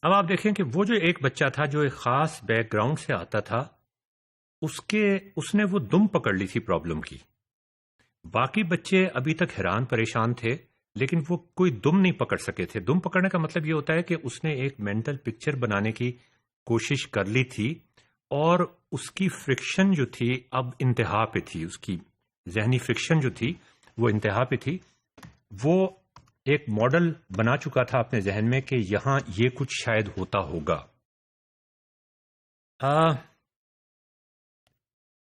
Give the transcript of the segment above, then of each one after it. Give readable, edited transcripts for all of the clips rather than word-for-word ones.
اب آپ دیکھیں کہ وہ جو ایک بچہ تھا جو ایک خاص بیک گراؤنڈ سے آتا تھا، اس نے وہ دم پکڑ لی تھی پرابلم کی. باقی بچے ابھی تک حیران پریشان تھے، لیکن وہ کوئی دم نہیں پکڑ سکے تھے. دم پکڑنے کا مطلب یہ ہوتا ہے کہ اس نے ایک مینٹل پکچر بنانے کی کوشش کر لی تھی، اور اس کی فرکشن جو تھی اب انتہا پہ تھی. اس کی ذہنی فرکشن جو تھی وہ انتہا پہ تھی. وہ ایک ماڈل بنا چکا تھا اپنے ذہن میں کہ یہاں یہ کچھ شاید ہوتا ہوگا.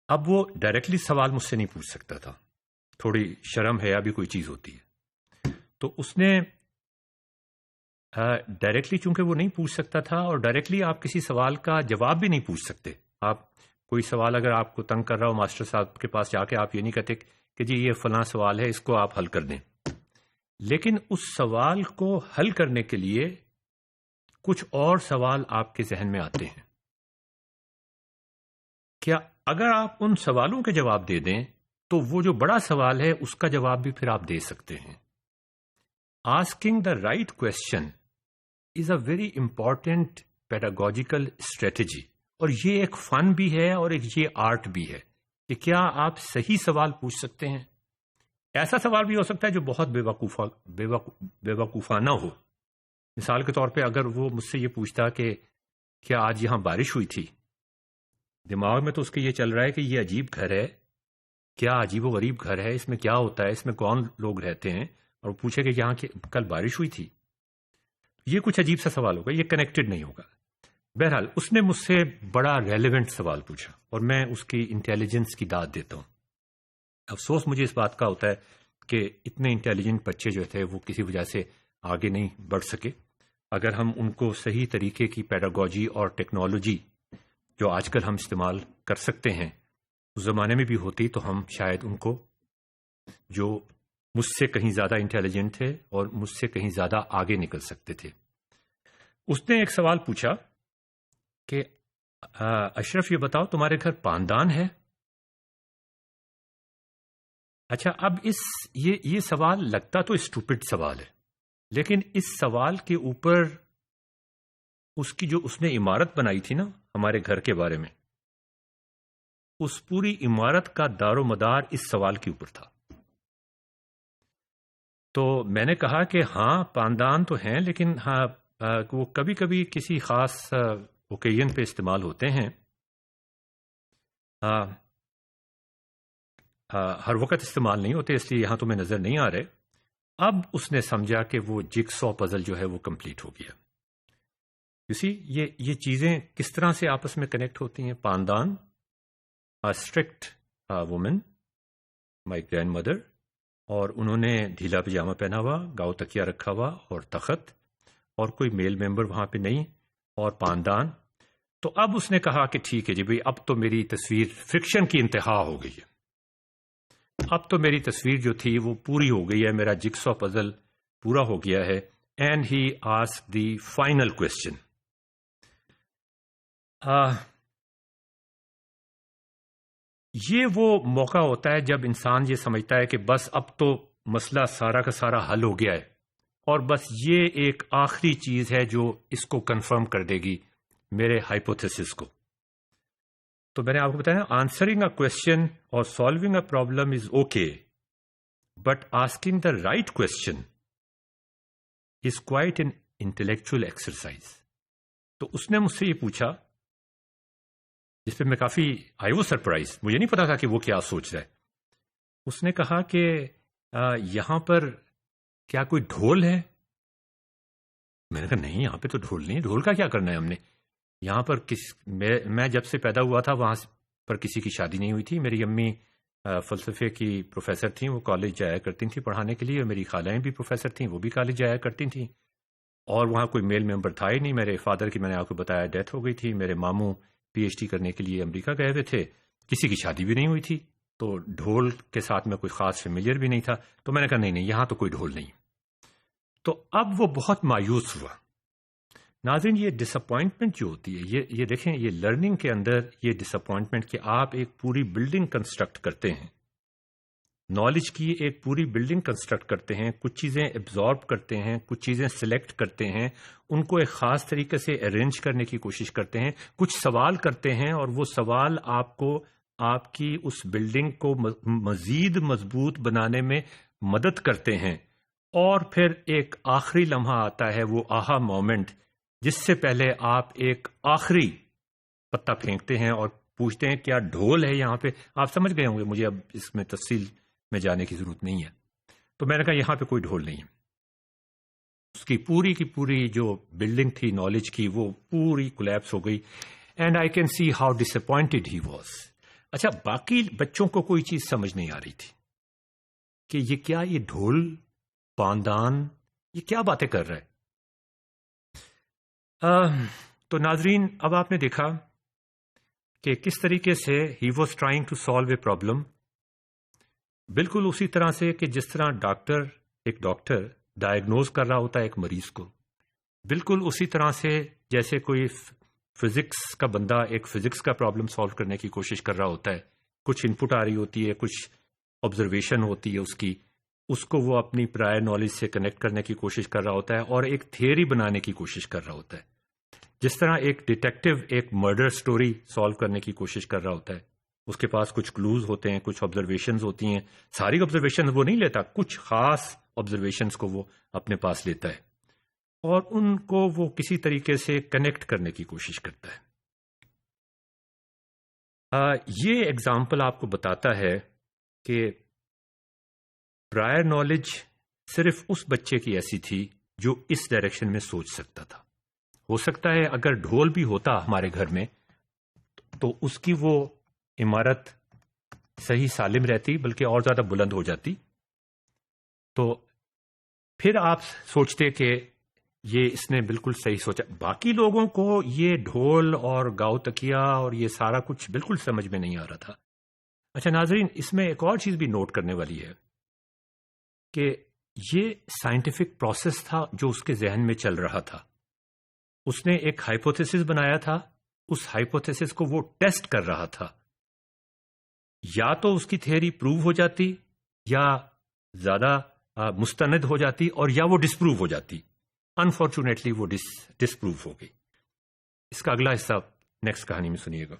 اب وہ ڈائریکٹلی سوال مجھ سے نہیں پوچھ سکتا تھا، تھوڑی شرم ہے ابھی کوئی چیز ہوتی ہے. تو اس نے ڈائریکٹلی، چونکہ وہ نہیں پوچھ سکتا تھا، اور ڈائریکٹلی آپ کسی سوال کا جواب بھی نہیں پوچھ سکتے. آپ کوئی سوال اگر آپ کو تنگ کر رہا ہو، ماسٹر صاحب کے پاس جا کے آپ یہ نہیں کہتے کہ جی یہ فلاں سوال ہے، اس کو آپ حل کر دیں. لیکن اس سوال کو حل کرنے کے لیے کچھ اور سوال آپ کے ذہن میں آتے ہیں. کیا اگر آپ ان سوالوں کے جواب دے دیں تو وہ جو بڑا سوال ہے اس کا جواب بھی پھر آپ دے سکتے ہیں. Asking the right question is a very important pedagogical strategy. اور یہ ایک فن بھی ہے اور ایک یہ آرٹ بھی ہے کہ کیا آپ صحیح سوال پوچھ سکتے ہیں. ایسا سوال بھی ہو سکتا ہے جو بہت بے وقوفانہ ہو. مثال کے طور پہ اگر وہ مجھ سے یہ پوچھتا کہ کیا آج یہاں بارش ہوئی تھی، دماغ میں تو اس کے یہ چل رہا ہے کہ یہ عجیب گھر ہے، کیا عجیب و غریب گھر ہے، اس میں کیا ہوتا ہے، اس میں کون لوگ رہتے ہیں، اور پوچھے کہ یہاں کل بارش ہوئی تھی. یہ کچھ عجیب سا سوال ہوگا، یہ کنیکٹڈ نہیں ہوگا. بہرحال اس نے مجھ سے بڑا ریلیونٹ سوال پوچھا اور میں اس کی انٹیلیجنس کی داد دیتا ہوں. افسوس مجھے اس بات کا ہوتا ہے کہ اتنے انٹیلیجنٹ بچے جو تھے وہ کسی وجہ سے آگے نہیں بڑھ سکے. اگر ہم ان کو صحیح طریقے کی پیڈاگوجی اور ٹیکنالوجی جو آج کل ہم استعمال کر سکتے ہیں اس زمانے میں بھی ہوتی تو ہم شاید ان کو، جو مجھ سے کہیں زیادہ انٹیلیجنٹ تھے اور مجھ سے کہیں زیادہ آگے نکل سکتے تھے. اس نے ایک سوال پوچھا کہ اشرف یہ بتاؤ تمہارے گھر پاندان ہے؟ اچھا، اب یہ سوال لگتا تو اسٹوپڈ سوال ہے، لیکن اس سوال کے اوپر اس نے عمارت بنائی تھی نا ہمارے گھر کے بارے میں، اس پوری عمارت کا دار و مدار اس سوال کے اوپر تھا. تو میں نے کہا کہ ہاں پاندان تو ہیں، لیکن ہاں وہ کبھی کبھی کسی خاص اوکیزن پہ استعمال ہوتے ہیں، ہر وقت استعمال نہیں ہوتے، اس لیے یہاں تمہیں نظر نہیں آ رہے. اب اس نے سمجھا کہ وہ جگسو پزل جو ہے وہ کمپلیٹ ہو گیا. یہ چیزیں کس طرح سے آپس میں کنیکٹ ہوتی ہیں. پاندان، اسٹرکٹ وومن، مائی گرینڈ مدر، اور انہوں نے ڈھیلا پجامہ پہنا ہوا، گاؤ تکیا رکھا ہوا اور تخت، اور کوئی میل ممبر وہاں پہ نہیں، اور پاندان. تو اب اس نے کہا کہ ٹھیک ہے جی بھائی، اب تو میری تصویر فرکشن کی انتہا ہو گئی ہے، اب تو میری تصویر جو تھی وہ پوری ہو گئی ہے، میرا جگسو پزل پورا ہو گیا ہے. And he asked the final question. یہ وہ موقع ہوتا ہے جب انسان یہ سمجھتا ہے کہ بس اب تو مسئلہ سارا کا سارا حل ہو گیا ہے، اور بس یہ ایک آخری چیز ہے جو اس کو کنفرم کر دے گی میرے ہائپوتھیسس کو. تو میں نے آپ کو بتایا، آنسرنگ اے کوشچن اور solving a problem is okay, but asking the right question is quite an intellectual exercise. تو اس نے مجھ سے یہ پوچھا جس پہ میں کافی آئی واز سرپرائز، مجھے نہیں پتا تھا کہ وہ کیا سوچ رہا ہے. اس نے کہا کہ یہاں پر کیا کوئی ڈھول ہے؟ میں نے کہا نہیں، یہاں پہ تو ڈھول نہیں، ڈھول کا کیا کرنا ہے ہم نے یہاں پر. میں جب سے پیدا ہوا تھا وہاں پر کسی کی شادی نہیں ہوئی تھی. میری امی فلسفے کی پروفیسر تھیں، وہ کالج جایا کرتی تھیں پڑھانے کے لیے، اور میری خالائیں بھی پروفیسر تھیں، وہ بھی کالج جایا کرتی تھیں، اور وہاں کوئی میل ممبر تھا ہی نہیں. میرے فادر کی میں نے آپ کو بتایا ڈیتھ ہو گئی تھی. میرے ماموں پی ایچ ڈی کرنے کے لیے امریکہ گئے ہوئے تھے، کسی کی شادی بھی نہیں ہوئی تھی، تو ڈھول کے ساتھ میں کوئی خاص فیملیئر بھی نہیں تھا. تو میں نے کہا نہیں یہاں تو کوئی ڈھول نہیں. تو اب وہ بہت مایوس ہوا. ناظرین، یہ ڈس اپوائنٹمنٹ جو ہوتی ہے، یہ دیکھیں، یہ لرننگ کے اندر یہ ڈس اپوائنٹمنٹ کہ آپ ایک پوری بلڈنگ کنسٹرکٹ کرتے ہیں، نالج کی ایک پوری بلڈنگ کنسٹرکٹ کرتے ہیں، کچھ چیزیں ایبزارب کرتے ہیں، کچھ چیزیں سلیکٹ کرتے ہیں، ان کو ایک خاص طریقے سے ارینج کرنے کی کوشش کرتے ہیں، کچھ سوال کرتے ہیں، اور وہ سوال آپ کو آپ کی اس بلڈنگ کو مزید مضبوط بنانے میں مدد کرتے ہیں، اور پھر ایک آخری لمحہ آتا ہے، وہ آہا مومنٹ، جس سے پہلے آپ ایک آخری پتہ پھینکتے ہیں اور پوچھتے ہیں کیا ڈھول ہے یہاں پہ. آپ سمجھ گئے ہوں گے، مجھے اب اس میں تفصیل میں جانے کی ضرورت نہیں ہے. تو میں نے کہا یہاں پہ کوئی ڈھول نہیں ہے. اس کی پوری جو بلڈنگ تھی نالج کی، وہ پوری کولیپس ہو گئی. And I can see how disappointed he was. اچھا، باقی بچوں کو کوئی چیز سمجھ نہیں آ رہی تھی کہ یہ کیا، یہ ڈھول پاندان، یہ کیا باتیں کر رہا ہے. تو ناظرین، اب آپ نے دیکھا کہ کس طریقے سے he was trying to solve a problem. بالکل اسی طرح سے کہ جس طرح ایک ڈاکٹر ڈائگنوز کر رہا ہوتا ہے ایک مریض کو، بالکل اسی طرح سے جیسے کوئی فزکس کا بندہ ایک فزکس کا پرابلم سالو کرنے کی کوشش کر رہا ہوتا ہے. کچھ ان پٹ آ رہی ہوتی ہے، کچھ آبزرویشن ہوتی ہے اس کو وہ اپنی پرائر نالج سے کنیکٹ کرنے کی کوشش کر رہا ہوتا ہے اور ایک تھیوری بنانے کی کوشش کر رہا ہوتا ہے. جس طرح ایک ڈیٹیکٹیو ایک مرڈر سٹوری سالو کرنے کی کوشش کر رہا ہوتا ہے، اس کے پاس کچھ کلوز ہوتے ہیں، کچھ آبزرویشنز ہوتی ہیں. ساری آبزرویشن وہ نہیں لیتا، کچھ خاص آبزرویشنز کو وہ اپنے پاس لیتا ہے اور ان کو وہ کسی طریقے سے کنیکٹ کرنے کی کوشش کرتا ہے. یہ ایگزامپل آپ کو بتاتا ہے کہ پرائر نالج صرف اس بچے کی ایسی تھی جو اس ڈائریکشن میں سوچ سکتا تھا. ہو سکتا ہے اگر ڈھول بھی ہوتا ہمارے گھر میں تو اس کی وہ عمارت صحیح سالم رہتی، بلکہ اور زیادہ بلند ہو جاتی. تو پھر آپ سوچتے کہ یہ اس نے بالکل صحیح سوچا. باقی لوگوں کو یہ ڈھول اور گاؤ تکیا اور یہ سارا کچھ بالکل سمجھ میں نہیں آ رہا تھا. اچھا ناظرین، اس میں ایک اور چیز بھی نوٹ کرنے والی ہے کہ یہ سائنٹیفک پروسیس تھا جو اس کے ذہن میں چل رہا تھا. اس نے ایک ہائپوتھیسس بنایا تھا، اس ہائپوتھیسس کو وہ ٹیسٹ کر رہا تھا. یا تو اس کی تھیوری پروو ہو جاتی، یا زیادہ مستند ہو جاتی، اور یا وہ ڈسپروو ہو جاتی. انفارچونیٹلی وہ ڈسپروو ہو گئی. اس کا اگلا حصہ نیکسٹ کہانی میں سنیے گا.